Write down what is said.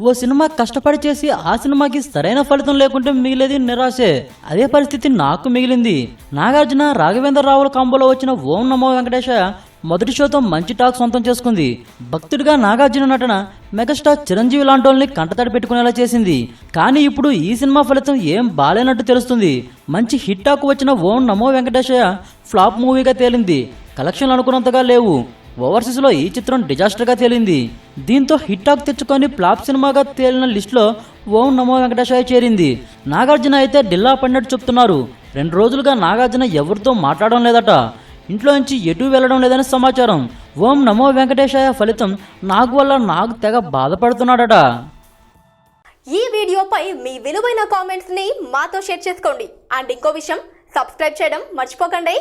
ఓ cinema కష్టపడి చేసి ఆ సినిమాకి సరైన ఫలితం లేకుంటే మిగిలేది నిరాశే. అదే పరిస్థితి నాకు మిగిలింది. నాగార్జున రాఘవేంద్ర రావుల కాంబోలో వచ్చిన ఓం నమో వెంకటేశయ్య మొదటి షోతో మంచి టాక్ సొంతం చేసుకుంది. భక్తుడిగా నాగార్జున నటన మెగాస్టార్ చిరంజీవి లాంటోల్ని కంటతడి పెట్టుకునేలా చేసింది. కానీ ఇప్పుడు ఈ సినిమా ఫలితం ఏం బాలేనట్టు తెలుస్తుంది. మంచి హిట్ టాక్ వచ్చిన ఓం నమో వెంకటేశయ్య ఫ్లాప్ మూవీగా తేలింది. కలెక్షన్లు అనుకున్నంతగా లేవు. ఓవర్సీస్లో ఈ చిత్రం డిజాస్టర్గా తేలింది. దీంతో హిట్ టాక్ తెచ్చుకొని ఫ్లాప్ సినిమాగా తేలిన లిస్టులో ఓం నమో వెంకటేశయ్య చేరింది. నాగార్జున అయితే డిల్లా పడినట్టు చెప్తున్నారు. 2 రోజులుగా నాగార్జున ఎవరితో మాట్లాడడం లేదట. ఇంట్లో నుంచి ఎటు వెళ్లడం లేదని సమాచారం. ఓం నమో వెంకటేశయ్య ఫలితం నాగ్ వల్ల నాగ్ తెగ బాధపడుతున్నాడట. ఈ వీడియోపై మీ విలువైన కామెంట్స్ ని మాతో షేర్ చేసుకోండి. అండ్ ఇంకో విషయం, సబ్స్క్రైబ్ చేయడం మర్చిపోకండి.